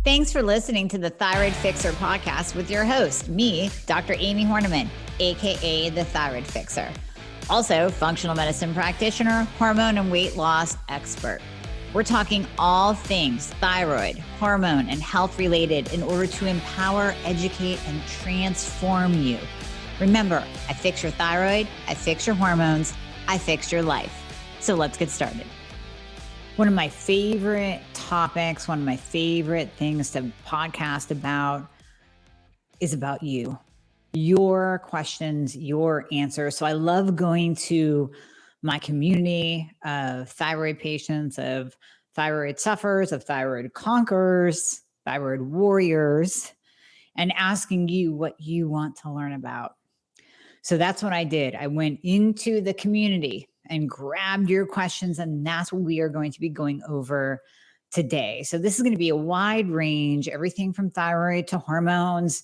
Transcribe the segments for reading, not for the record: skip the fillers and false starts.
Thanks for listening to the Thyroid Fixer podcast with your host, me, Dr. Amie Hornaman, aka the Thyroid Fixer. Also, functional medicine practitioner, hormone and weight loss expert. We're talking all things thyroid, hormone, and health related in order to empower, educate, and transform you. Remember, I fix your thyroid, I fix your hormones, I fix your life. So let's get started. One of my favorite topics, one of my favorite things to podcast about is about you, your questions, your answers. So I love going to my community of thyroid patients, of thyroid sufferers, of thyroid conquerors, thyroid warriors, and asking you what you want to learn about. So that's what I did. I went into the community and grabbed your questions, and that's what we are going to be going over today. So this is going to be a wide range, everything from thyroid to hormones,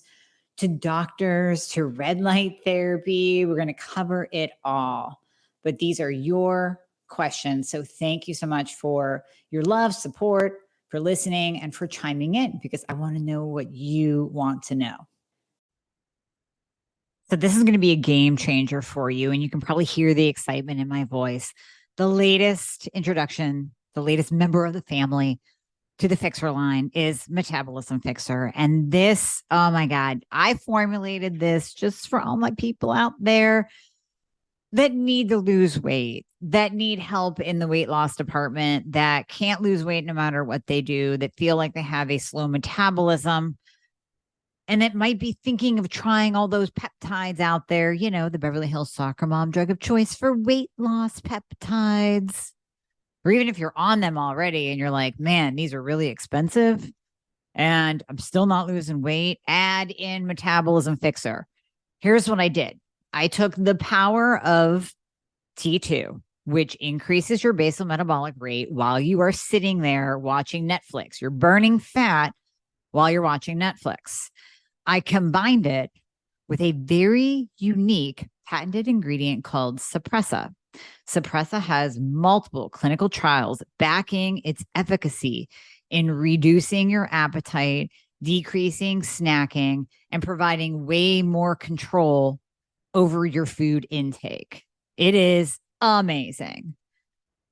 to doctors, to red light therapy. We're going to cover it all. But these are your questions. So thank you so much for your love, support, for listening, and for chiming in, because I want to know what you want to know. So this is going to be a game changer for you, and you can probably hear the excitement in my voice. The latest introduction, the latest member of the family to the Fixer line is Metabolism Fixer. And this, oh my God, I formulated this just for all my people out there that need to lose weight, that need help in the weight loss department, that can't lose weight no matter what they do, that feel like they have a slow metabolism, and that might be thinking of trying all those peptides out there, you know, the Beverly Hills soccer mom drug of choice for weight loss peptides. Or even if you're on them already and you're like, man, these are really expensive and I'm still not losing weight, add in Metabolism Fixer. Here's what I did. I took the power of T2, which increases your basal metabolic rate while you are sitting there watching Netflix. You're burning fat while you're watching Netflix. I combined it with a very unique patented ingredient called Suppressa. Suppressa has multiple clinical trials backing its efficacy in reducing your appetite, decreasing snacking, and providing way more control over your food intake. It is amazing.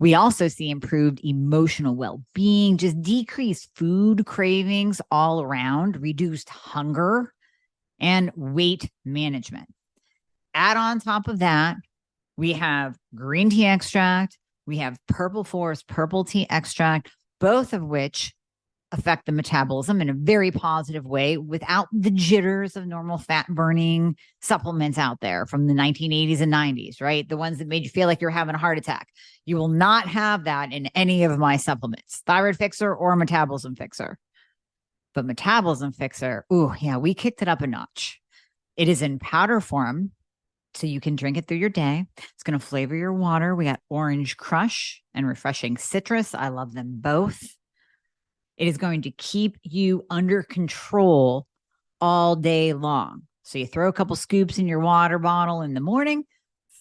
We also see improved emotional well-being, just decreased food cravings all around, reduced hunger, and weight management. Add on top of that, we have green tea extract, we have purple forest purple tea extract, both of which affect the metabolism in a very positive way without the jitters of normal fat burning supplements out there from the 1980s and 90s, right? The ones that made you feel like you're having a heart attack. You will not have that in any of my supplements, Thyroid Fixer or Metabolism Fixer. But Metabolism Fixer, ooh, yeah, we kicked it up a notch. It is in powder form, so you can drink it through your day. It's going to flavor your water. We got orange crush and refreshing citrus. I love them both. It is going to keep you under control all day long. So you throw a couple scoops in your water bottle in the morning,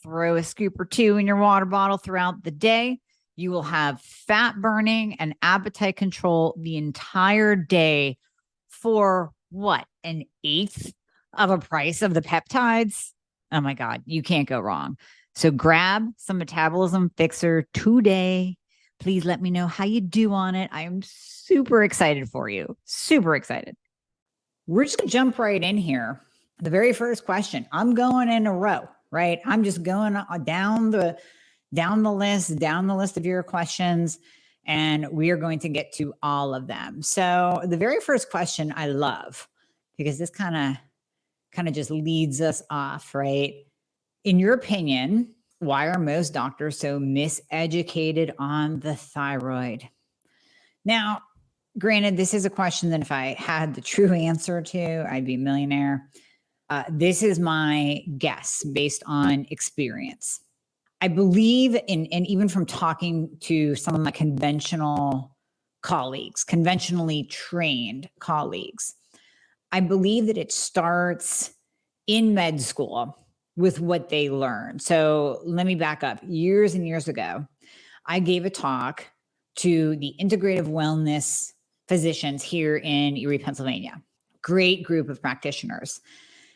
throw a scoop or two in your water bottle throughout the day. You will have fat burning and appetite control the entire day for what? An eighth of a price of the peptides? Oh my God, you can't go wrong. So grab some Metabolism Fixer today. Please let me know how you do on it. I am super excited for you. Super excited. We're just going to jump right in here. The very first question, I'm going in a row, right? I'm just going down the list of your questions, and we are going to get to all of them. So the very first question I love, because this kind of just leads us off, right? In your opinion, why are most doctors so miseducated on the thyroid? Now, granted, this is a question that if I had the true answer to, I'd be a millionaire. This is my guess based on experience. I believe in, and even from talking to some of my conventional colleagues, conventionally trained colleagues, I believe that it starts in med school with what they learn. So let me back up. Years and years ago, I gave a talk to the integrative wellness physicians here in Erie, Pennsylvania. Great group of practitioners.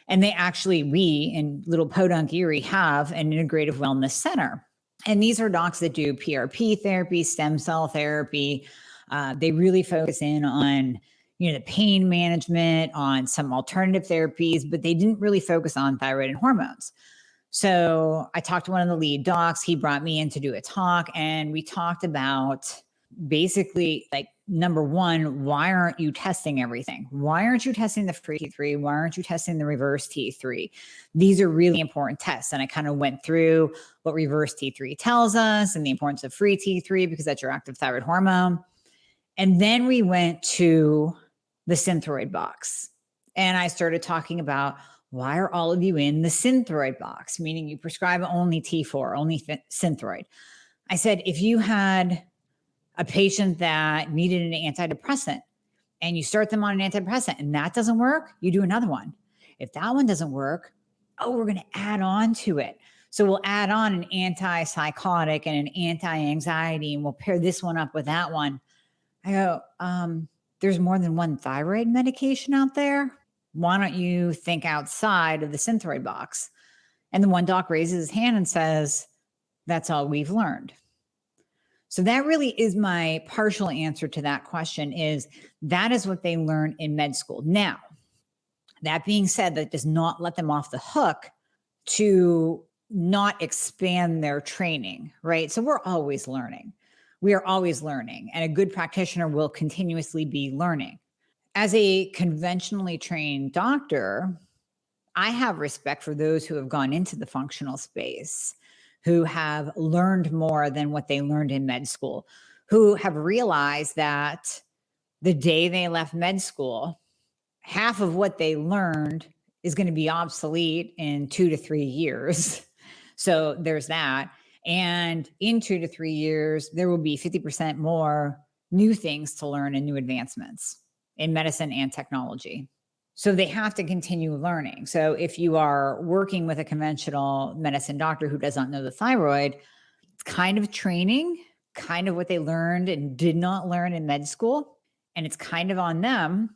And we in Little Podunk, Erie, have an integrative wellness center. And these are docs that do PRP therapy, stem cell therapy. They really focus in on, the pain management, on some alternative therapies, but they didn't really focus on thyroid and hormones. So I talked to one of the lead docs. He brought me in to do a talk, and we talked about basically, like, number one, why aren't you testing everything? Why aren't you testing the free T3? Why aren't you testing the reverse T3? These are really important tests. And I kind of went through what reverse T3 tells us and the importance of free T3, because that's your active thyroid hormone. And then we went to the Synthroid box. And I started talking about, why are all of you in the Synthroid box? Meaning you prescribe only T4, only Synthroid. I said, if you had a patient that needed an antidepressant and you start them on an antidepressant and that doesn't work, you do another one. If that one doesn't work, we're going to add on to it. So we'll add on an antipsychotic and an anti-anxiety, and we'll pair this one up with that one. I go, there's more than one thyroid medication out there. Why don't you think outside of the Synthroid box? And the one doc raises his hand and says, that's all we've learned. So that really is my partial answer to that question, is that is what they learn in med school. Now, that being said, that does not let them off the hook to not expand their training, right? So we're always learning. We are always learning, and a good practitioner will continuously be learning. As a conventionally trained doctor, I have respect for those who have gone into the functional space, who have learned more than what they learned in med school, who have realized that the day they left med school, half of what they learned is going to be obsolete in 2 to 3 years. So there's that. And in 2 to 3 years, there will be 50% more new things to learn and new advancements in medicine and technology. So they have to continue learning. So if you are working with a conventional medicine doctor who does not know the thyroid, it's kind of training, kind of what they learned and did not learn in med school. And it's kind of on them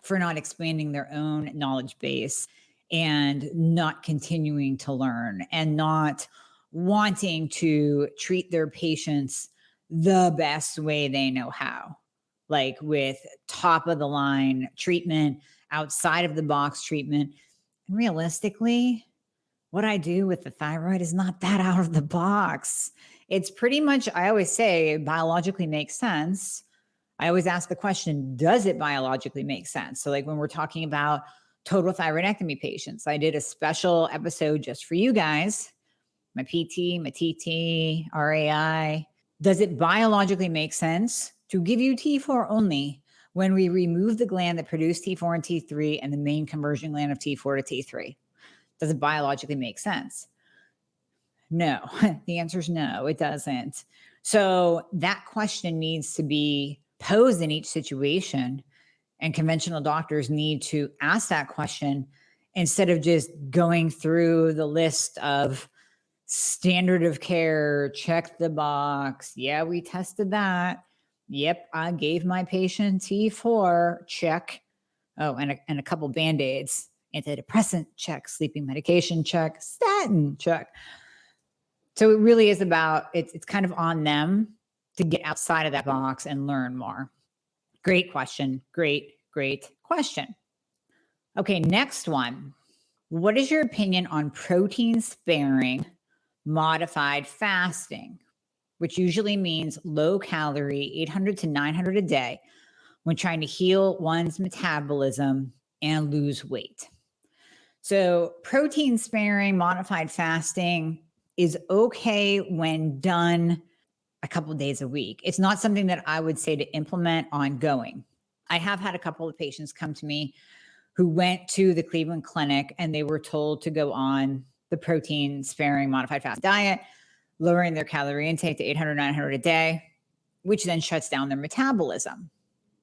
for not expanding their own knowledge base and not continuing to learn and not wanting to treat their patients the best way they know how, like with top of the line treatment, outside of the box treatment. And realistically, what I do with the thyroid is not that out of the box. It's pretty much, I always say, biologically makes sense. I always ask the question, does it biologically make sense? So like when we're talking about total thyroidectomy patients, I did a special episode just for you guys, my PT, my TT, RAI. Does it biologically make sense to give you T4 only when we remove the gland that produced T4 and T3 and the main conversion gland of T4 to T3? Does it biologically make sense? No. The answer is no, it doesn't. So that question needs to be posed in each situation, and conventional doctors need to ask that question instead of just going through the list of standard of care, check the box. Yeah, we tested that. Yep, I gave my patient T4, check. Oh, and a couple Band-Aids, antidepressant, check, sleeping medication, check, statin, check. So it really is about, it's kind of on them to get outside of that box and learn more. Great question. Great question. Okay, next one. What is your opinion on protein sparing modified fasting, which usually means low calorie, 800 to 900 a day, when trying to heal one's metabolism and lose weight? So protein sparing modified fasting is okay when done a couple of days a week. It's not something that I would say to implement ongoing. I have had a couple of patients come to me who went to the Cleveland Clinic and they were told to go on the protein sparing modified fast diet, lowering their calorie intake to 800, 900 a day, which then shuts down their metabolism.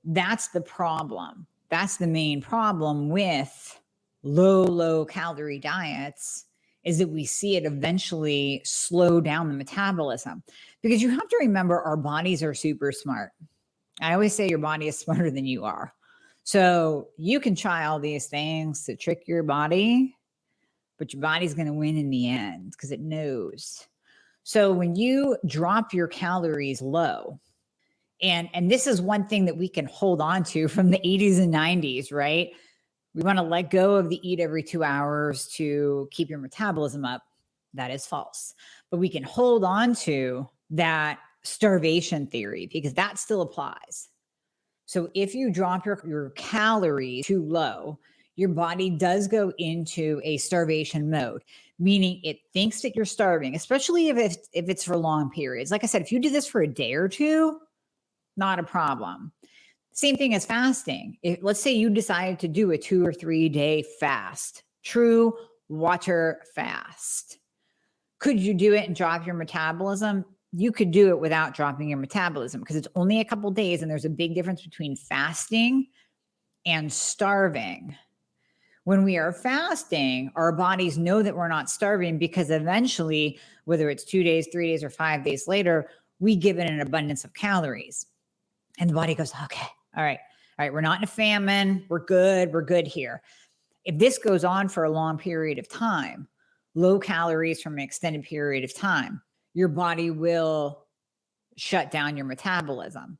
That's the problem. That's the main problem with low calorie diets, is that we see it eventually slow down the metabolism. Because you have to remember, our bodies are super smart. I always say your body is smarter than you are. So you can try all these things to trick your body, but your body's going to win in the end because it knows. So when you drop your calories low, and this is one thing that we can hold on to from the 80s and 90s, right? We want to let go of the eat every 2 hours to keep your metabolism up. That is false. But we can hold on to that starvation theory because that still applies. So if you drop your calories too low, your body does go into a starvation mode, meaning it thinks that you're starving, especially if it's for long periods. Like I said, if you do this for a day or two, not a problem. Same thing as fasting. Let's say you decided to do a 2 or 3 day fast, true water fast. Could you do it and drop your metabolism? You could do it without dropping your metabolism because it's only a couple days, and there's a big difference between fasting and starving. When we are fasting, our bodies know that we're not starving because eventually, whether it's 2 days, 3 days, or 5 days later, we give it an abundance of calories. And the body goes, okay, all right, we're not in a famine. We're good here. If this goes on for a long period of time, low calories from an extended period of time, your body will shut down your metabolism.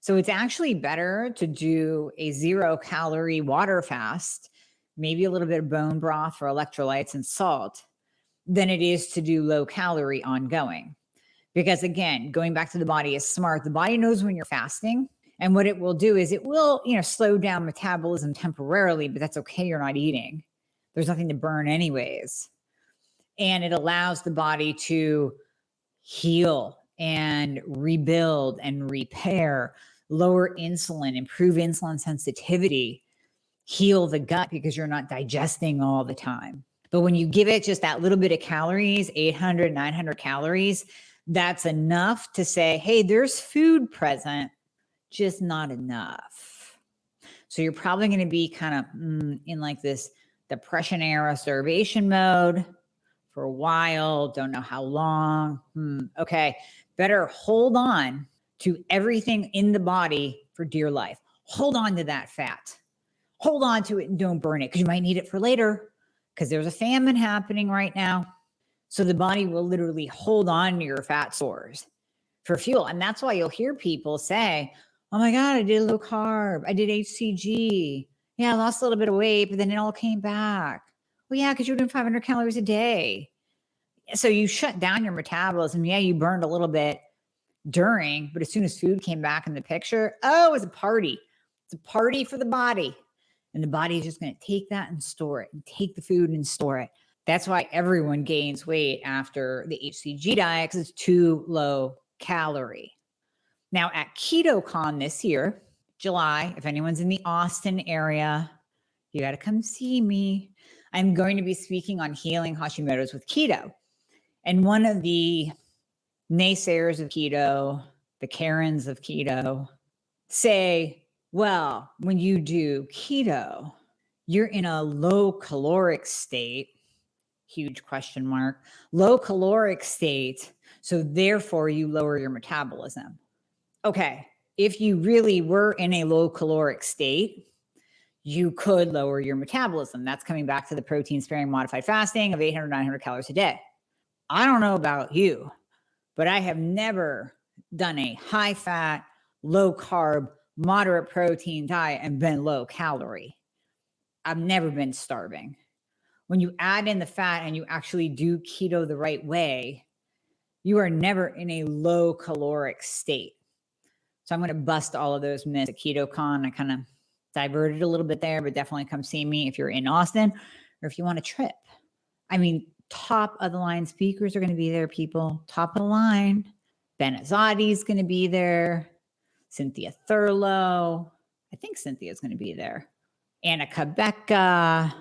So it's actually better to do a 0-calorie water fast, maybe a little bit of bone broth or electrolytes and salt, than it is to do low calorie ongoing. Because again, going back to the body is smart. The body knows when you're fasting. And what it will do is it will, slow down metabolism temporarily, but that's okay. You're not eating. There's nothing to burn anyways. And it allows the body to heal and rebuild and repair, lower insulin, improve insulin sensitivity, heal the gut because you're not digesting all the time. But when you give it just that little bit of calories, 800, 900 calories, that's enough to say, hey, there's food present, just not enough. So you're probably going to be kind of in like this depression era starvation mode for a while. Don't know how long. Okay. Better hold on to everything in the body for dear life. Hold on to that fat. Hold on to it and don't burn it because you might need it for later because there's a famine happening right now. So the body will literally hold on to your fat stores for fuel. And that's why you'll hear people say, oh my God, I did low carb. I did HCG. Yeah, I lost a little bit of weight, but then it all came back. Well, yeah, because you're doing 500 calories a day. So you shut down your metabolism. Yeah, you burned a little bit during, but as soon as food came back in the picture, oh, it was a party. It's a party for the body. And the body is just going to take that and store it and take the food and store it. That's why everyone gains weight after the HCG diet because it's too low calorie. Now at KetoCon this year, July, if anyone's in the Austin area, you got to come see me. I'm going to be speaking on healing Hashimoto's with keto. And one of the naysayers of keto, the Karens of keto, say, well, when you do keto, you're in a low caloric state, huge question mark, low caloric state. So therefore you lower your metabolism. Okay. If you really were in a low caloric state, you could lower your metabolism. That's coming back to the protein sparing modified fasting of 800, 900 calories a day. I don't know about you, but I have never done a high fat, low carb, moderate protein diet and been low calorie. I've never been starving. When you add in the fat and you actually do keto the right way, you are never in a low caloric state. So I'm going to bust all of those myths at KetoCon. I kind of diverted a little bit there, but definitely come see me if you're in Austin or if you want a trip. I mean, top of the line speakers are going to be there, people. Top of the line. Ben Azadi's going to be there. Cynthia Thurlow. I think Cynthia's going to be there. Anna Cabecca.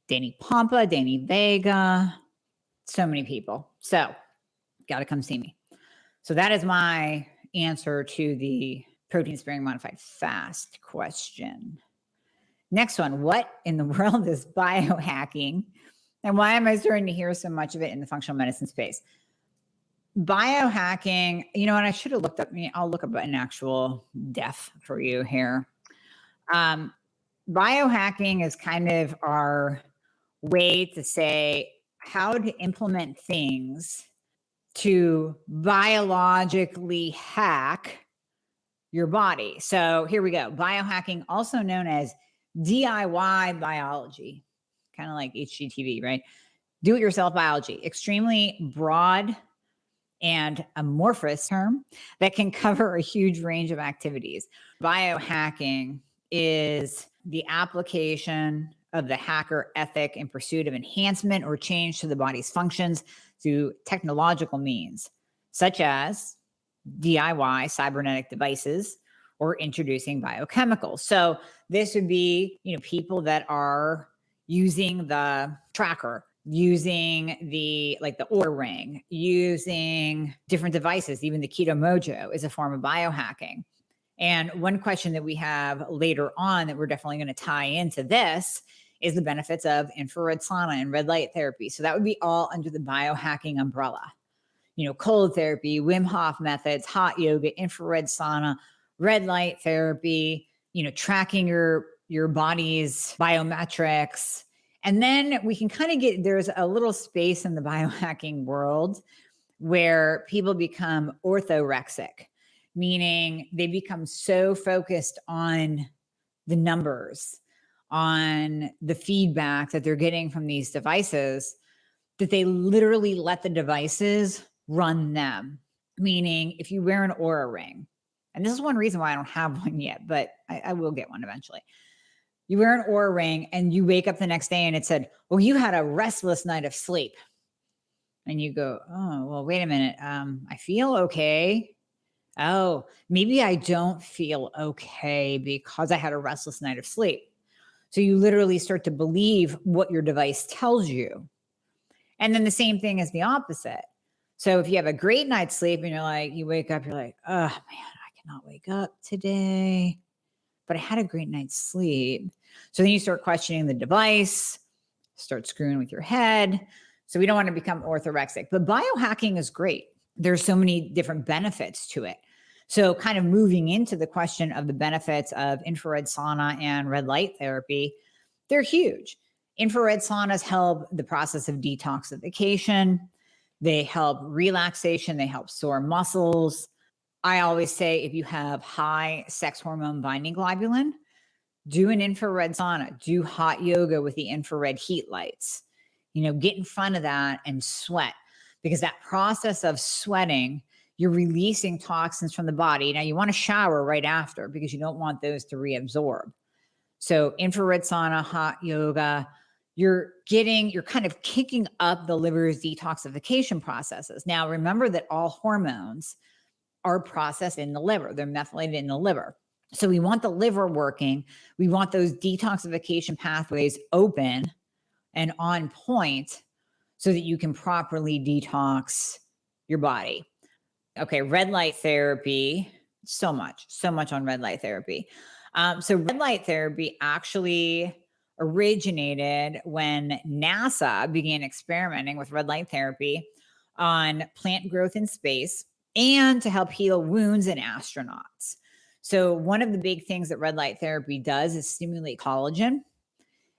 Danny Pompa. Danny Vega. So many people. So got to come see me. So that is my answer to the protein sparing modified fast question. Next one, what in the world is biohacking? And why am I starting to hear so much of it in the functional medicine space? biohacking, and I should have looked up, I'll look up an actual def for you here. Biohacking is kind of our way to say how to implement things to biologically hack your body. So here we go. Biohacking, also known as DIY biology, kind of like HGTV, right? Do-it-yourself biology, extremely broad and amorphous term that can cover a huge range of activities. Biohacking is the application of the hacker ethic in pursuit of enhancement or change to the body's functions through technological means, such as DIY cybernetic devices or introducing biochemicals. So this would be, people that are using the tracker, using the Oura Ring, using different devices. Even the Keto Mojo is a form of biohacking. And one question that we have later on that we're definitely going to tie into this is the benefits of infrared sauna and red light therapy. So that would be all under the biohacking umbrella. Cold therapy, Wim Hof methods, hot yoga, infrared sauna, red light therapy, tracking your body's biometrics. And then we can kind of there's a little space in the biohacking world where people become orthorexic, meaning they become so focused on the numbers, on the feedback that they're getting from these devices, that they literally let the devices run them. Meaning, if you wear an Oura Ring, and this is one reason why I don't have one yet, but I will get one eventually. You wear an Oura Ring and you wake up the next day and it said, well, you had a restless night of sleep. And you go, oh, well, wait a minute. I feel okay. Oh, maybe I don't feel okay because I had a restless night of sleep. So you literally start to believe what your device tells you. And then the same thing is the opposite. So if you have a great night's sleep and you wake up, you're like, oh man, I cannot wake up today, but I had a great night's sleep. So then you start questioning the device, start screwing with your head. So we don't want to become orthorexic, but biohacking is great. There's so many different benefits to it. So kind of moving into the question of the benefits of infrared sauna and red light therapy, they're huge. Infrared saunas help the process of detoxification. They help relaxation. They help sore muscles. I always say if you have high sex hormone binding globulin, do an infrared sauna, do hot yoga with the infrared heat lights, get in front of that and sweat, because that process of sweating, you're releasing toxins from the body. Now you want to shower right after because you don't want those to reabsorb. So infrared sauna, hot yoga, you're kind of kicking up the liver's detoxification processes. Now, remember that all hormones are processed in the liver. They're methylated in the liver. So we want the liver working. We want those detoxification pathways open and on point so that you can properly detox your body. Okay, red light therapy, so much on red light therapy. So red light therapy actually originated when NASA began experimenting with red light therapy on plant growth in space and to help heal wounds in astronauts. So one of the big things that red light therapy does is stimulate collagen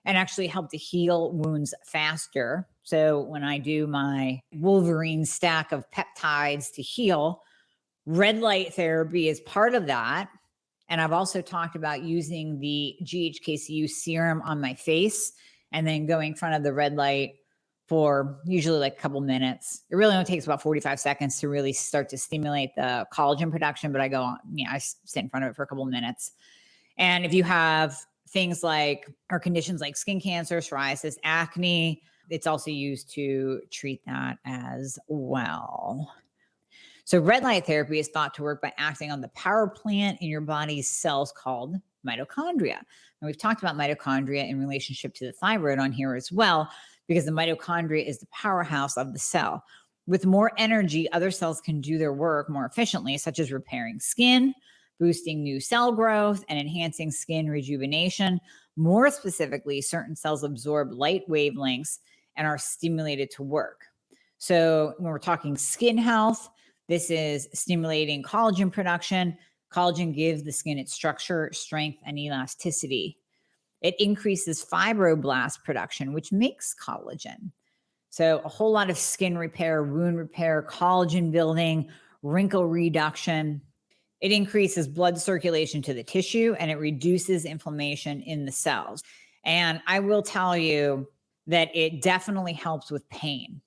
and actually help to heal wounds faster. So when I do my Wolverine stack of peptides to heal, red light therapy is part of that. And I've also talked about using the GHKCU serum on my face and then going in front of the red light for usually like a couple minutes. It really only takes about 45 seconds to really start to stimulate the collagen production, but I sit in front of it for a couple minutes. And if you have things like, or conditions like skin cancer, psoriasis, acne, it's also used to treat that as well. So red light therapy is thought to work by acting on the power plant in your body's cells called mitochondria. And we've talked about mitochondria in relationship to the thyroid on here as well, because the mitochondria is the powerhouse of the cell. With more energy, other cells can do their work more efficiently, such as repairing skin, boosting new cell growth, and enhancing skin rejuvenation. More specifically, certain cells absorb light wavelengths and are stimulated to work. So when we're talking skin health, this is stimulating collagen production. Collagen gives the skin its structure, strength, and elasticity. It increases fibroblast production, which makes collagen. So a whole lot of skin repair, wound repair, collagen building, wrinkle reduction. It increases blood circulation to the tissue and it reduces inflammation in the cells. And I will tell you that it definitely helps with pain.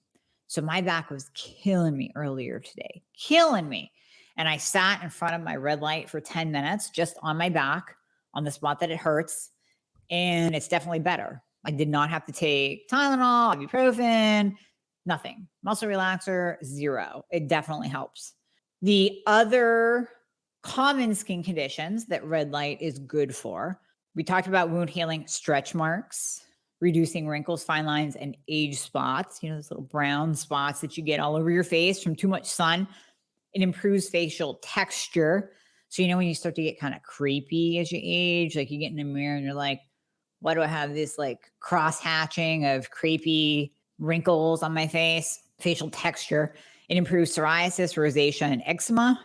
So my back was killing me earlier today, killing me. And I sat in front of my red light for 10 minutes, just on my back, on the spot that it hurts. And it's definitely better. I did not have to take Tylenol, ibuprofen, nothing. Muscle relaxer, zero. It definitely helps. The other common skin conditions that red light is good for, we talked about wound healing, stretch marks, reducing wrinkles, fine lines, and age spots, those little brown spots that you get all over your face from too much sun. It improves facial texture. So, when you start to get kind of creepy as you age, like you get in the mirror and you're like, why do I have this like cross hatching of creepy wrinkles on my face? Facial texture. It improves psoriasis, rosacea, and eczema,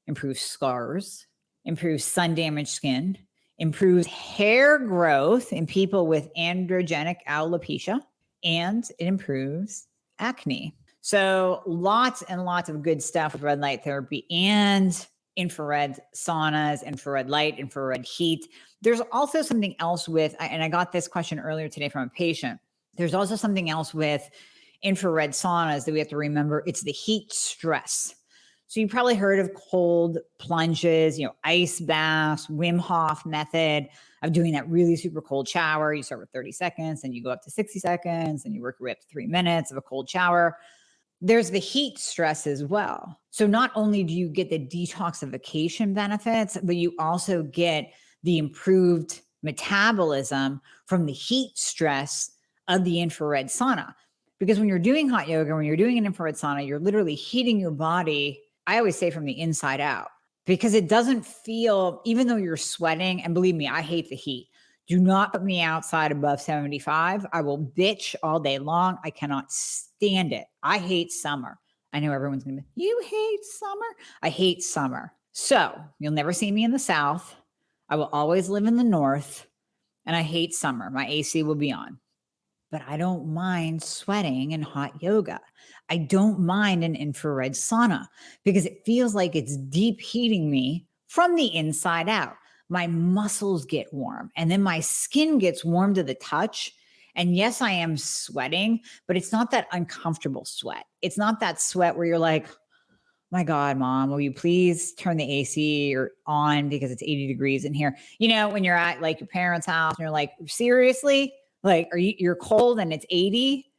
improves scars, improves sun damaged skin, improves hair growth in people with androgenic alopecia, and it improves acne. So lots and lots of good stuff with red light therapy and infrared saunas, infrared light, infrared heat. There's also something else with, and I got this question earlier today from a patient. There's also something else with infrared saunas that we have to remember. It's the heat stress. So you probably heard of cold plunges, ice baths, Wim Hof method of doing that really super cold shower. You start with 30 seconds and you go up to 60 seconds and you work your way up to 3 minutes of a cold shower. There's the heat stress as well. So not only do you get the detoxification benefits, but you also get the improved metabolism from the heat stress of the infrared sauna. Because when you're doing hot yoga, when you're doing an infrared sauna, you're literally heating your body, I always say from the inside out, because it doesn't feel, even though you're sweating, and believe me, I hate the heat. Do not put me outside above 75. I will bitch all day long. I cannot stand it. I hate summer. I know everyone's going to be, you hate summer? I hate summer. So you'll never see me in the South. I will always live in the North. And I hate summer. My AC will be on. But I don't mind sweating in hot yoga. I don't mind an infrared sauna because it feels like it's deep heating me from the inside out. My muscles get warm and then my skin gets warm to the touch. And yes, I am sweating, but it's not that uncomfortable sweat. It's not that sweat where you're like, my God, Mom, will you please turn the AC on because it's 80 degrees in here? When you're at like your parents' house and you're like, seriously? Like, you're cold and it's 80?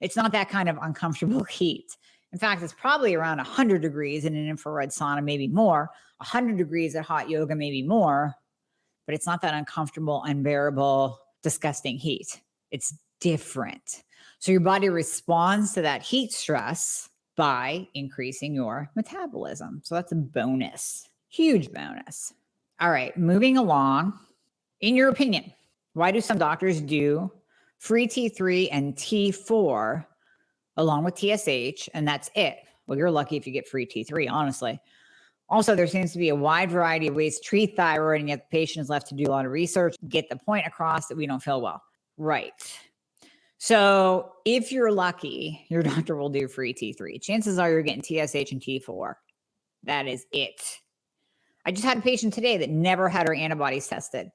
It's not that kind of uncomfortable heat. In fact, it's probably around 100 degrees in an infrared sauna, maybe more. 100 degrees at hot yoga, maybe more. But it's not that uncomfortable, unbearable, disgusting heat. It's different. So your body responds to that heat stress by increasing your metabolism. So that's a bonus, huge bonus. All right, moving along. In your opinion, why do some doctors do free T3 and T4 along with TSH and that's it? Well, you're lucky if you get free T3, honestly. Also, there seems to be a wide variety of ways to treat thyroid, and yet the patient is left to do a lot of research, get the point across that we don't feel well. Right. So if you're lucky, your doctor will do free T3. Chances are you're getting TSH and T4. That is it. I just had a patient today that never had her antibodies tested.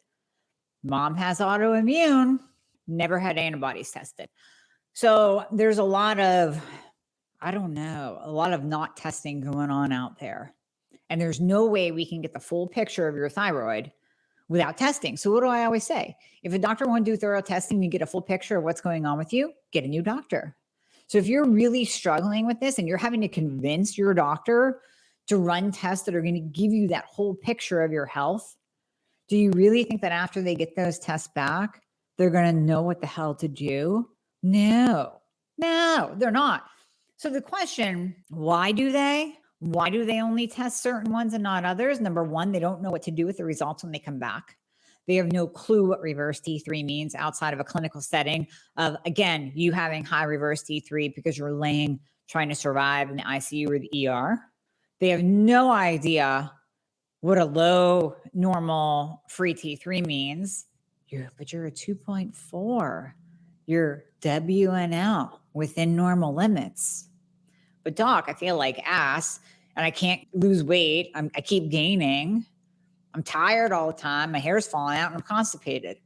Mom has autoimmune, never had antibodies tested. So there's a lot of, a lot of not testing going on out there. And there's no way we can get the full picture of your thyroid without testing. So what do I always say? If a doctor won't do thorough testing, you get a full picture of what's going on with you, get a new doctor. So if you're really struggling with this and you're having to convince your doctor to run tests that are going to give you that whole picture of your health, do you really think that after they get those tests back, they're going to know what the hell to do? No, they're not. So the question, why do they? Why do they only test certain ones and not others? Number one, they don't know what to do with the results when they come back. They have no clue what reverse T3 means outside of a clinical setting of, again, you having high reverse T3 because you're laying trying to survive in the ICU or the ER. They have no idea what a low normal free T3 means. But you're a 2.4. You're WNL within normal limits. But doc, I feel like ass and I can't lose weight. I keep gaining. I'm tired all the time. My hair's falling out and I'm constipated.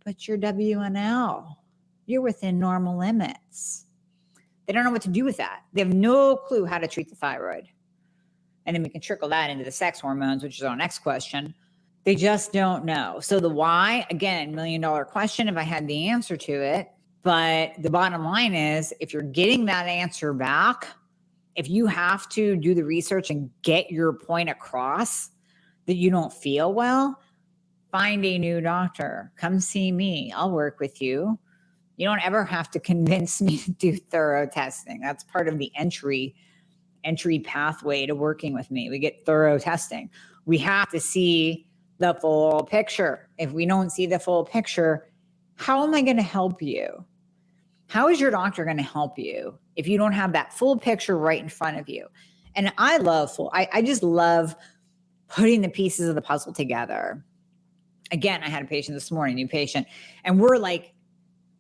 But you're WNL. You're within normal limits. They don't know what to do with that. They have no clue how to treat the thyroid. And then we can trickle that into the sex hormones, which is our next question. They just don't know. So the why, again, $1 million question if I had the answer to it. But the bottom line is, if you're getting that answer back, if you have to do the research and get your point across that you don't feel well, find a new doctor. Come see me. I'll work with you. You don't ever have to convince me to do thorough testing. That's part of the entry pathway to working with me. We get thorough testing. We have to see the full picture. If we don't see the full picture, how am I going to help you? How is your doctor going to help you if you don't have that full picture right in front of you? And I just love putting the pieces of the puzzle together. Again, I had a patient this morning, new patient, and we're like,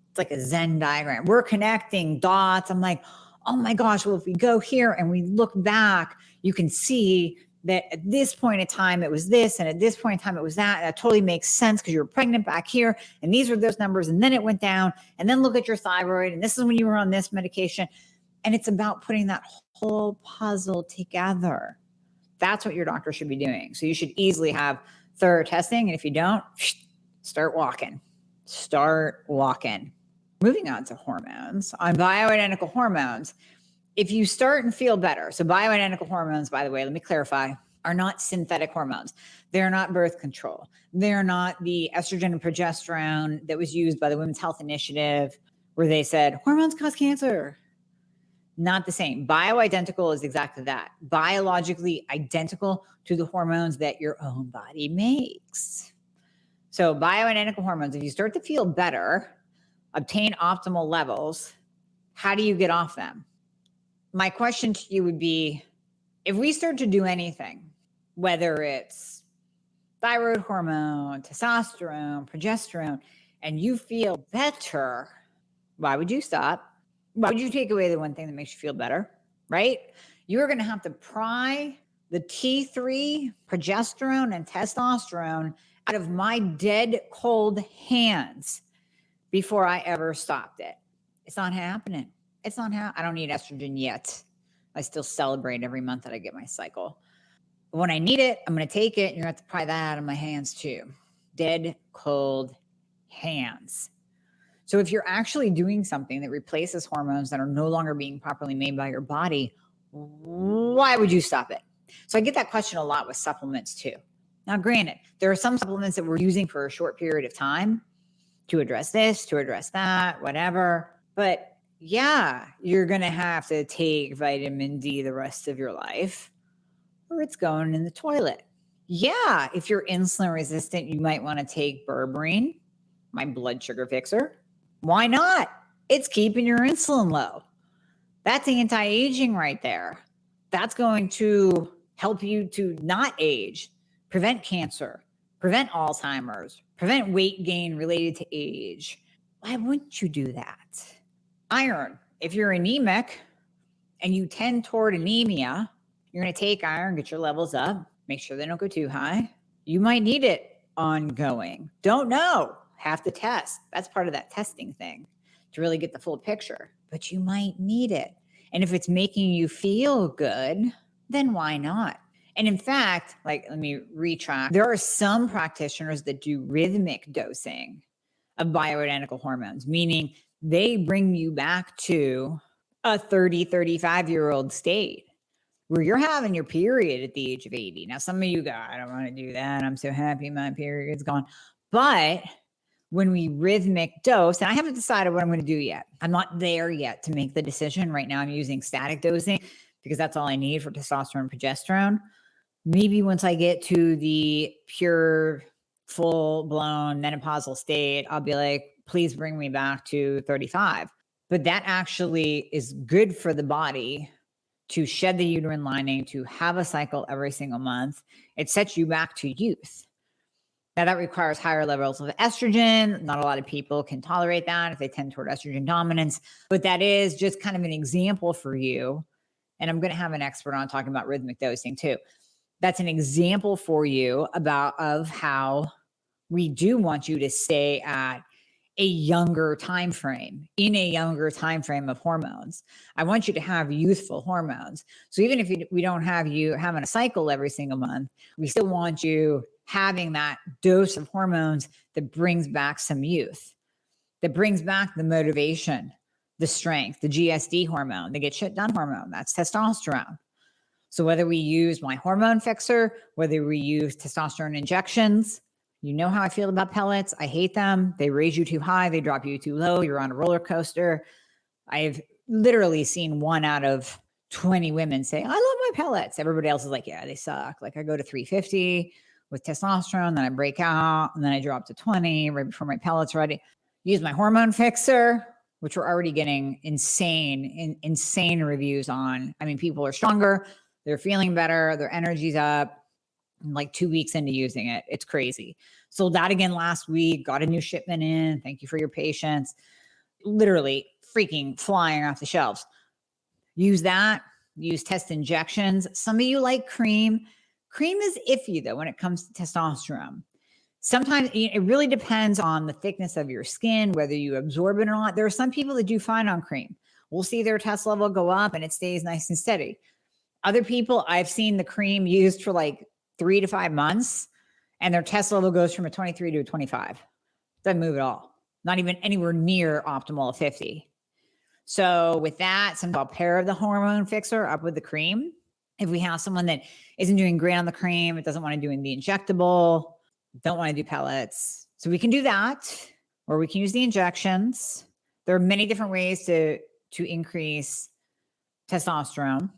it's like a Zen diagram. We're connecting dots. I'm like, oh my gosh, well, if we go here and we look back, you can see that at this point in time, it was this, and at this point in time, it was that. That totally makes sense because you were pregnant back here, and these were those numbers, and then it went down, and then look at your thyroid, and this is when you were on this medication. And it's about putting that whole puzzle together. That's what your doctor should be doing. So you should easily have thorough testing, and if you don't, start walking. Moving on to hormones, on bioidentical hormones, if you start and feel better. So bioidentical hormones, by the way, let me clarify, are not synthetic hormones. They're not birth control. They're not the estrogen and progesterone that was used by the Women's Health Initiative where they said hormones cause cancer. Not the same. Bioidentical is exactly that. Biologically identical to the hormones that your own body makes. So bioidentical hormones, if you start to feel better, obtain optimal levels, how do you get off them? My question to you would be, if we start to do anything, whether it's thyroid hormone, testosterone, progesterone, and you feel better, why would you stop? Why would you take away the one thing that makes you feel better, right? You're going to have to pry the T3, progesterone, and testosterone out of my dead cold hands before I ever stopped it. It's not happening. I don't need estrogen yet. I still celebrate every month that I get my cycle. But when I need it, I'm going to take it, and you're going to have to pry that out of my hands too. Dead cold hands. So if you're actually doing something that replaces hormones that are no longer being properly made by your body, why would you stop it? So I get that question a lot with supplements too. Now, granted, there are some supplements that we're using for a short period of time to address this, to address that, whatever. But yeah, you're going to have to take vitamin D the rest of your life, or it's going in the toilet. Yeah, if you're insulin resistant, you might want to take berberine, my blood sugar fixer. Why not? It's keeping your insulin low. That's anti-aging right there. That's going to help you to not age, prevent cancer, prevent Alzheimer's, prevent weight gain related to age. Why wouldn't you do that? Iron. If you're anemic and you tend toward anemia, you're going to take iron, get your levels up, make sure they don't go too high. You might need it ongoing. Don't know. Have to test. That's part of that testing thing to really get the full picture. But you might need it. And if it's making you feel good, then why not? And in fact, let me retract. There are some practitioners that do rhythmic dosing of bioidentical hormones, meaning they bring you back to a 30, 35-year-old state where you're having your period at the age of 80. Now, some of you go, I don't want to do that. I'm so happy my period's gone. But when we rhythmic dose, and I haven't decided what I'm going to do yet. I'm not there yet to make the decision. Right now, I'm using static dosing because that's all I need for testosterone and progesterone. Maybe once I get to the pure, full-blown menopausal state, I'll be like, please bring me back to 35. but that actually is good for the body to shed the uterine lining, to have a cycle every single month. It sets you back to youth. Now, that requires higher levels of estrogen. Not a lot of people can tolerate that if they tend toward estrogen dominance, but that is just kind of an example for you. And I'm going to have an expert on talking about rhythmic dosing too. That's an example for you of how we do want you to stay at a younger time frame, in a younger time frame of hormones. I want you to have youthful hormones. So even if we don't have you having a cycle every single month, we still want you having that dose of hormones that brings back some youth, that brings back the motivation, the strength, the GSD hormone, the get shit done hormone. That's testosterone. So whether we use my hormone fixer, whether we use testosterone injections, you know how I feel about pellets. I hate them. They raise you too high. They drop you too low. You're on a roller coaster. I've literally seen 1 out of 20 women say, I love my pellets. Everybody else is like, yeah, they suck. Like I go to 350 with testosterone, then I break out, and then I drop to 20 right before my pellets are ready. Use my hormone fixer, which we're already getting insane reviews on. I mean, people are stronger. They're feeling better. Their energy's up. Like 2 weeks into using it. It's crazy. Sold out again last week, got a new shipment in. Thank you for your patience. Literally freaking flying off the shelves. Use that. Use test injections. Some of you like cream. Cream is iffy though when it comes to testosterone. Sometimes it really depends on the thickness of your skin, whether you absorb it or not. There are some people that do fine on cream. We'll see their test level go up and it stays nice and steady. Other people, I've seen the cream used for like 3 to 5 months, and their test level goes from a 23 to a 25. Doesn't move at all. Not even anywhere near optimal of 50. So with that, sometimes I'll pair the hormone fixer up with the cream. If we have someone that isn't doing great on the cream, it doesn't want to do the injectable, don't want to do pellets. So we can do that, or we can use the injections. There are many different ways to increase testosterone.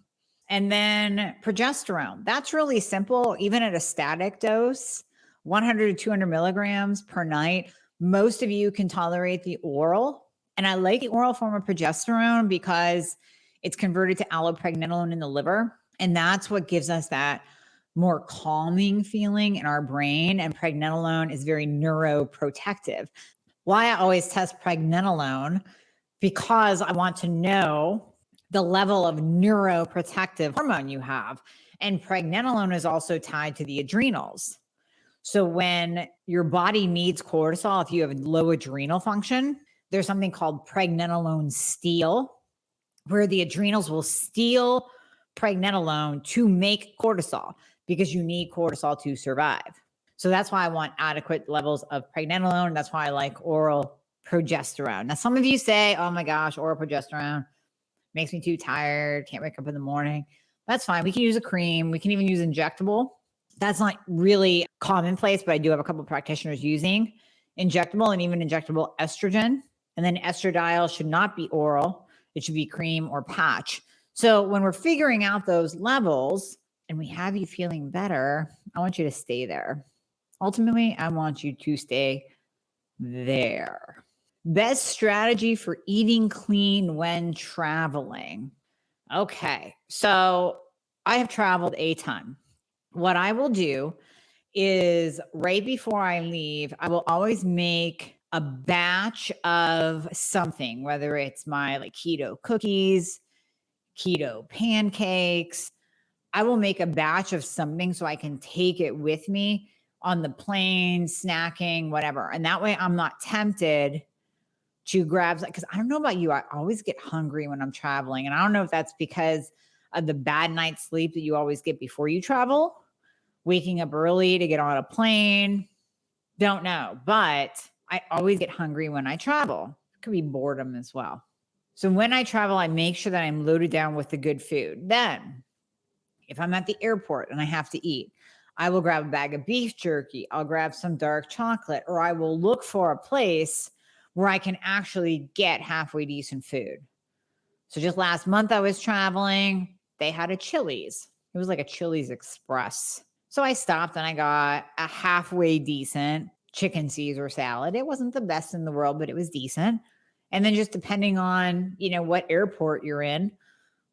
And then progesterone, that's really simple, even at a static dose, 100 to 200 milligrams per night. Most of you can tolerate the oral. And I like the oral form of progesterone because it's converted to allopregnanolone in the liver. And that's what gives us that more calming feeling in our brain. And pregnenolone is very neuroprotective. Why I always test pregnenolone, because I want to know the level of neuroprotective hormone you have. And pregnenolone is also tied to the adrenals. So when your body needs cortisol, if you have low adrenal function, there's something called pregnenolone steal, where the adrenals will steal pregnenolone to make cortisol because you need cortisol to survive. So that's why I want adequate levels of pregnenolone. That's why I like oral progesterone. Now, some of you say, oh my gosh, oral progesterone makes me too tired, can't wake up in the morning. That's fine. We can use a cream. We can even use injectable. That's not really commonplace, but I do have a couple of practitioners using injectable and even injectable estrogen. And then estradiol should not be oral. It should be cream or patch. So when we're figuring out those levels and we have you feeling better, I want you to stay there. Ultimately, I want you to stay there. Best strategy for eating clean when traveling. Okay, so I have traveled a ton. What I will do is right before I leave, I will always make a batch of something, whether it's my like keto cookies, keto pancakes. I will make a batch of something so I can take it with me on the plane, snacking, whatever. And that way I'm not tempted to grab, because I don't know about you, I always get hungry when I'm traveling. And I don't know if that's because of the bad night's sleep that you always get before you travel, waking up early to get on a plane. Don't know, but I always get hungry when I travel. It could be boredom as well. So when I travel, I make sure that I'm loaded down with the good food. Then if I'm at the airport and I have to eat, I will grab a bag of beef jerky. I'll grab some dark chocolate, or I will look for a place where I can actually get halfway decent food. So just last month I was traveling. They had a Chili's. It was like a Chili's Express. So I stopped and I got a halfway decent chicken Caesar salad. It wasn't the best in the world, but it was decent. And then just depending on, what airport you're in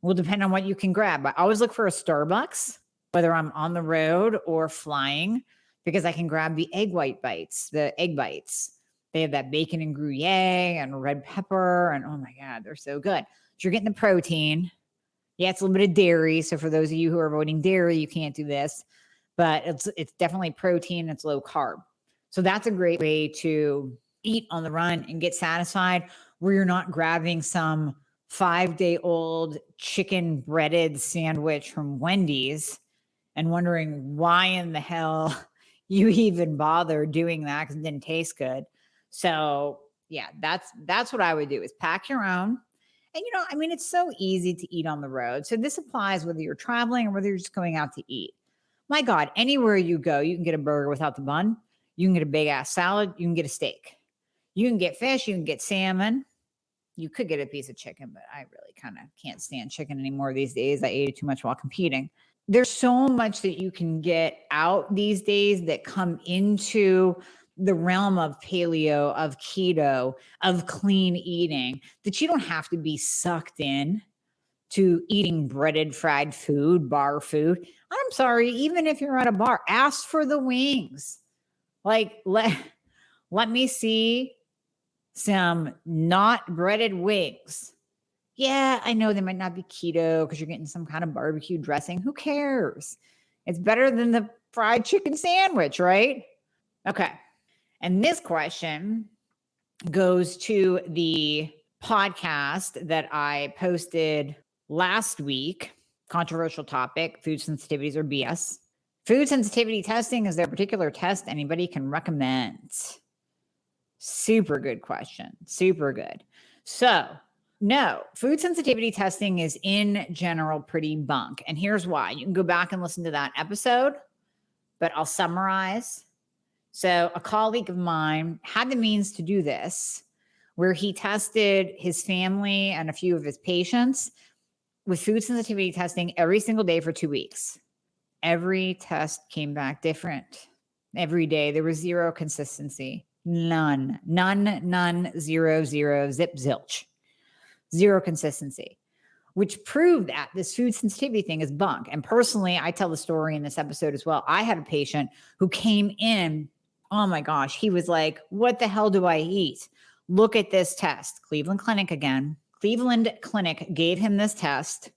will depend on what you can grab. I always look for a Starbucks, whether I'm on the road or flying, because I can grab the egg bites. They have that bacon and Gruyere and red pepper. And oh my God, they're so good. So you're getting the protein. Yeah, it's a little bit of dairy. So for those of you who are avoiding dairy, you can't do this. But it's definitely protein. It's low carb. So that's a great way to eat on the run and get satisfied, where you're not grabbing some 5-day-old chicken breaded sandwich from Wendy's and wondering why in the hell you even bother doing that because it didn't taste good. So yeah, that's what I would do, is pack your own. And it's so easy to eat on the road. So this applies whether you're traveling or whether you're just going out to eat. My God, anywhere you go, you can get a burger without the bun. You can get a big ass salad. You can get a steak. You can get fish. You can get salmon. You could get a piece of chicken, but I really kind of can't stand chicken anymore these days. I ate it too much while competing. There's so much that you can get out these days that come into the realm of paleo, of keto, of clean eating, that you don't have to be sucked in to eating breaded, fried food, bar food. I'm sorry, even if you're at a bar, ask for the wings. Like, let me see some not breaded wings. Yeah, I know they might not be keto because you're getting some kind of barbecue dressing. Who cares? It's better than the fried chicken sandwich, right? Okay. And this question goes to the podcast that I posted last week. Controversial topic: food sensitivities or BS. Food sensitivity testing, is there a particular test anybody can recommend? Super good question. Super good. So no, food sensitivity testing is in general pretty bunk. And here's why. You can go back and listen to that episode, but I'll summarize. So a colleague of mine had the means to do this, where he tested his family and a few of his patients with food sensitivity testing every single day for 2 weeks. Every test came back different. Every day there was zero consistency. None, zero, zip, zilch. Zero consistency, which proved that this food sensitivity thing is bunk. And personally, I tell the story in this episode as well. I had a patient who came in. Oh my gosh. He was like, what the hell do I eat? Look at this test. Cleveland Clinic again. Cleveland Clinic gave him this test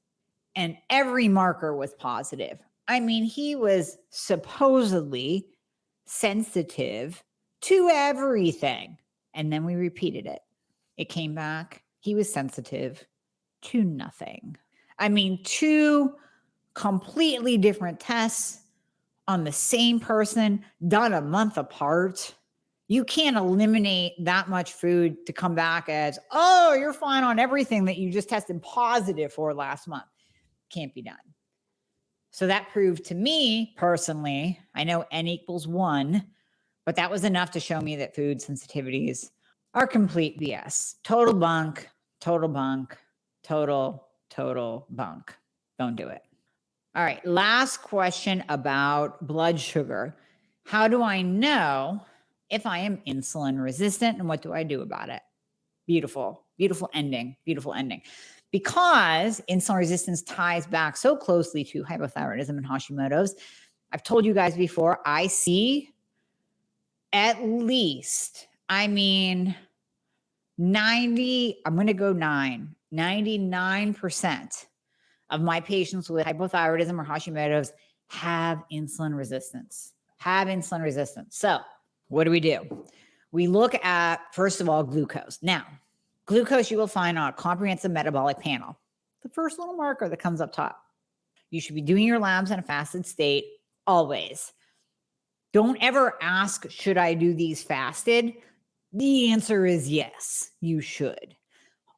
and every marker was positive. I mean, he was supposedly sensitive to everything. And then we repeated it. It came back. He was sensitive to nothing. I mean, 2 completely different tests on the same person done a month apart. You can't eliminate that much food to come back as, oh, you're fine on everything that you just tested positive for last month. Can't be done. So that proved to me personally, I know N equals 1, but that was enough to show me that food sensitivities are complete BS. Total bunk, total bunk, total bunk. Don't do it. All right. Last question about blood sugar. How do I know if I am insulin resistant and what do I do about it? Beautiful, beautiful ending, beautiful ending. Because insulin resistance ties back so closely to hypothyroidism and Hashimoto's. I've told you guys before, I see at least, 99% of my patients with hypothyroidism or Hashimoto's have insulin resistance. So what do? We look at, first of all, glucose. Now, glucose you will find on a comprehensive metabolic panel. The first little marker that comes up top. You should be doing your labs in a fasted state always. Don't ever ask, should I do these fasted? The answer is yes, you should.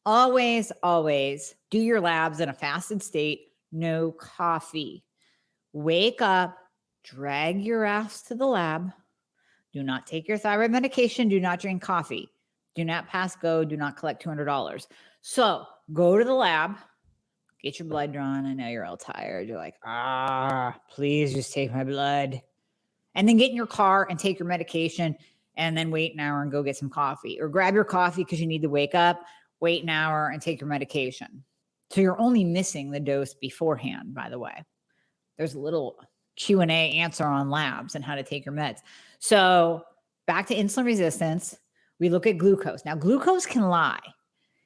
Always do your labs in a fasted state. No coffee. Wake up, drag your ass to the lab. Do not take your thyroid medication. Do not drink coffee. Do not pass go. Do not collect $200. So go to the lab, get your blood drawn. I know you're all tired. You're like, please just take my blood. And then get in your car and take your medication and then wait an hour and go get some coffee, or grab your coffee because you need to wake up, wait an hour and take your medication. So you're only missing the dose beforehand, by the way. There's a little Q&A answer on labs and how to take your meds. So back to insulin resistance, we look at glucose. Now, glucose can lie.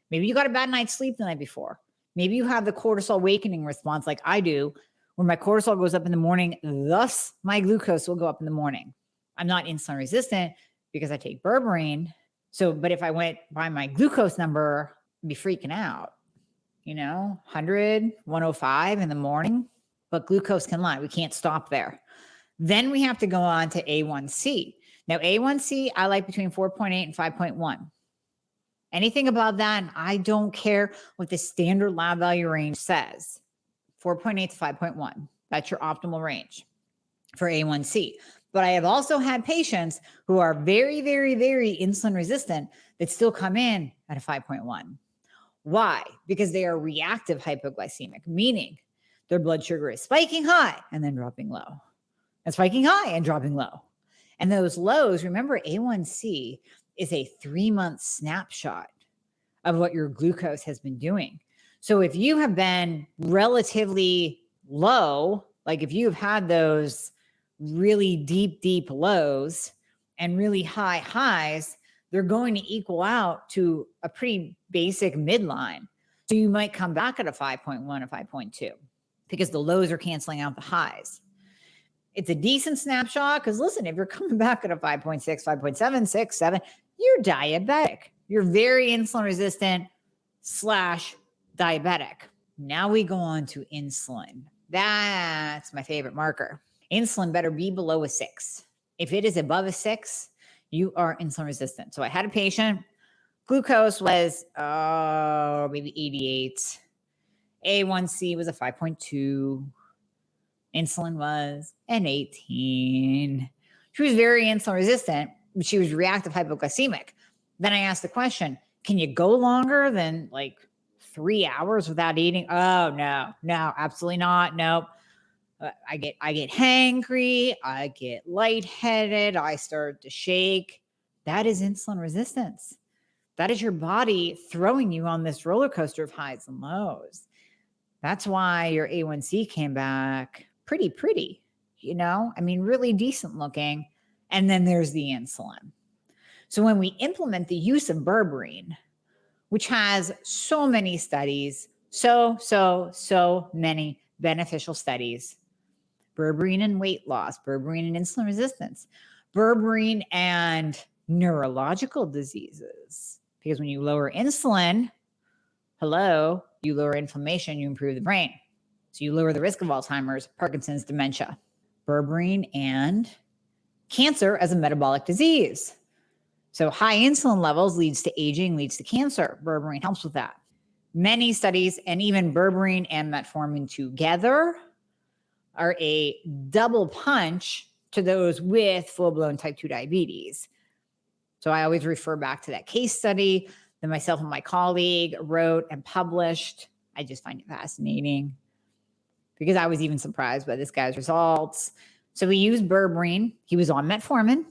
Maybe you got a bad night's sleep the night before. Maybe you have the cortisol awakening response like I do, where my cortisol goes up in the morning, thus my glucose will go up in the morning. I'm not insulin resistant because I take berberine. So, but if I went by my glucose number, I'd be freaking out, 100, 105 in the morning, but glucose can lie. We can't stop there. Then we have to go on to A1C. Now, A1C, I like between 4.8 and 5.1. Anything above that, I don't care what the standard lab value range says. 4.8 to 5.1. That's your optimal range for A1C. But I have also had patients who are very, very, very insulin resistant that still come in at a 5.1. Why? Because they are reactive hypoglycemic, meaning their blood sugar is spiking high and then dropping low, and spiking high and dropping low. And those lows, remember, A1C is a 3-month snapshot of what your glucose has been doing. So if you have been relatively low, like if you've had those really deep, deep lows and really high highs, they're going to equal out to a pretty basic midline. So you might come back at a 5.1 or 5.2 because the lows are canceling out the highs. It's a decent snapshot because listen, if you're coming back at a 5.6, 5.7, 6, 7, you're diabetic. You're very insulin resistant / diabetic. Now we go on to insulin. That's my favorite marker. Insulin better be below a 6. If it is above a 6, you are insulin resistant. So I had a patient, glucose was maybe 88. A1C was a 5.2. Insulin was an 18. She was very insulin resistant, but she was reactive hypoglycemic. Then I asked the question, can you go longer than like 3 hours without eating? Oh, no, absolutely not. Nope. I get hangry. I get lightheaded. I start to shake. That is insulin resistance. That is your body throwing you on this roller coaster of highs and lows. That's why your A1C came back pretty, really decent looking. And then there's the insulin. So when we implement the use of berberine, which has so many studies, so many beneficial studies, berberine and weight loss, berberine and insulin resistance, berberine and neurological diseases, because when you lower insulin, you lower inflammation, you improve the brain. So you lower the risk of Alzheimer's, Parkinson's, dementia. Berberine and cancer as a metabolic disease. So high insulin levels leads to aging, leads to cancer. Berberine helps with that. Many studies, and even berberine and metformin together, are a double punch to those with full-blown type 2 diabetes. So I always refer back to that case study that myself and my colleague wrote and published. I just find it fascinating because I was even surprised by this guy's results. So we used berberine. He was on metformin.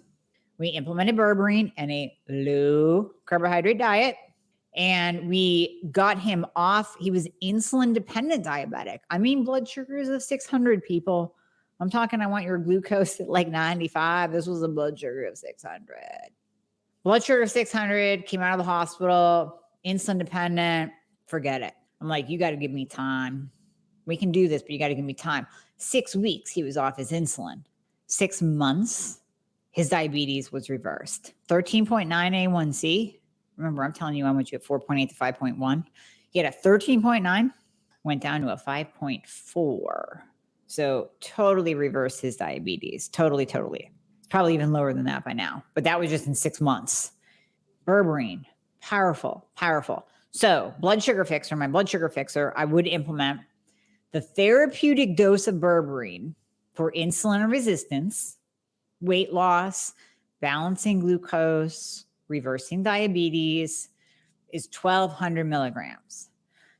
We implemented berberine and a low carbohydrate diet, and we got him off. He was insulin dependent diabetic. I mean, blood sugars of 600, people. I'm talking, I want your glucose at like 95. This was a blood sugar of 600. Blood sugar of 600, came out of the hospital, insulin dependent, forget it. I'm like, you got to give me time. We can do this, but you got to give me time. 6 weeks, he was off his insulin. 6 months, his diabetes was reversed. 13.9 A1C. Remember, I'm telling you, I went you at 4.8 to 5.1. He had a 13.9, went down to a 5.4. So totally reversed his diabetes. Totally. It's probably even lower than that by now. But that was just in 6 months. Berberine, powerful. So blood sugar fixer, my blood sugar fixer, I would implement the therapeutic dose of berberine for insulin resistance, weight loss, balancing glucose, reversing diabetes is 1,200 milligrams.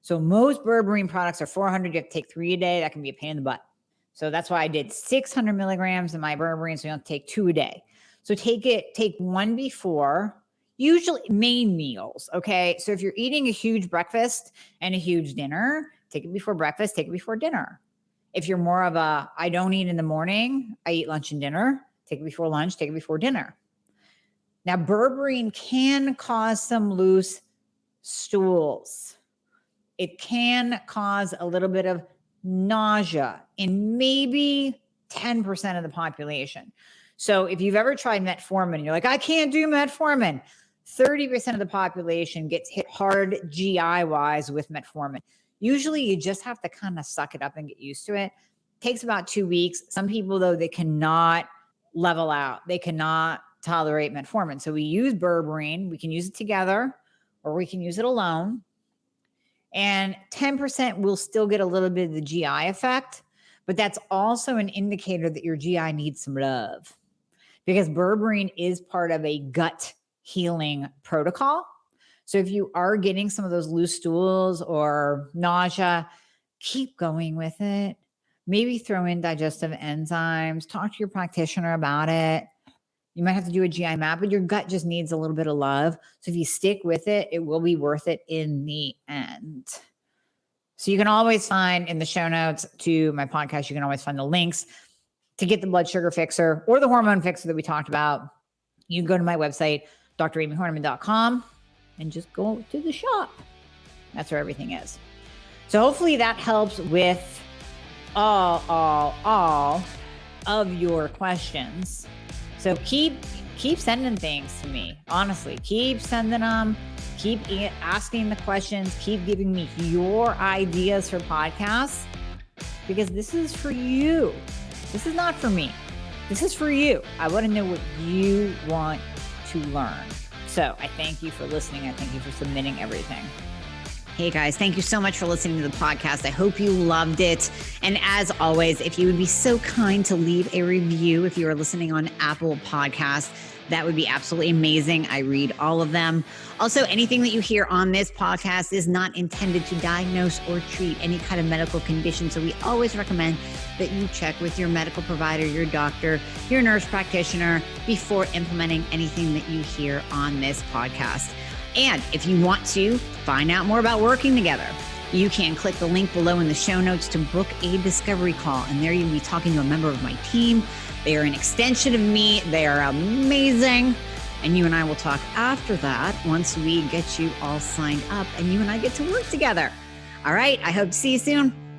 So most berberine products are 400. You have to take 3 a day. That can be a pain in the butt. So that's why I did 600 milligrams in my berberine. So you don't take 2 a day. So take one before, usually main meals. Okay. So if you're eating a huge breakfast and a huge dinner, take it before breakfast, take it before dinner. If you're more of a, I don't eat in the morning, I eat lunch and dinner, take it before lunch, take it before dinner. Now, berberine can cause some loose stools. It can cause a little bit of nausea in maybe 10% of the population. So if you've ever tried metformin, you're like, I can't do metformin. 30% of the population gets hit hard GI wise with metformin. Usually you just have to kind of suck it up and get used to it. Takes about 2 weeks. Some people, though, they cannot level out. They cannot tolerate metformin. So we use berberine. We can use it together or we can use it alone. And 10% will still get a little bit of the GI effect, but that's also an indicator that your GI needs some love, because berberine is part of a gut healing protocol. So if you are getting some of those loose stools or nausea, keep going with it. Maybe throw in digestive enzymes, talk to your practitioner about it. You might have to do a GI map, but your gut just needs a little bit of love. So if you stick with it, it will be worth it in the end. So you can always find in the show notes to my podcast, you can always find the links to get the blood sugar fixer or the hormone fixer that we talked about. You can go to my website, dramiehornaman.com, and just go to the shop. That's where everything is. So hopefully that helps with all of your questions. So keep sending things to me. Honestly, keep sending them. Keep asking the questions. Keep giving me your ideas for podcasts, because this is for you. This is not for me. This is for you. I want to know what you want to learn. So I thank you for listening. I thank you for submitting everything. Hey guys, thank you so much for listening to the podcast. I hope you loved it. And as always, if you would be so kind to leave a review, if you are listening on Apple Podcasts, that would be absolutely amazing. I read all of them. Also, anything that you hear on this podcast is not intended to diagnose or treat any kind of medical condition. So we always recommend that you check with your medical provider, your doctor, your nurse practitioner before implementing anything that you hear on this podcast. And if you want to find out more about working together, you can click the link below in the show notes to book a discovery call. And there you'll be talking to a member of my team. They are an extension of me. They are amazing. And you and I will talk after that once we get you all signed up and you and I get to work together. All right. I hope to see you soon.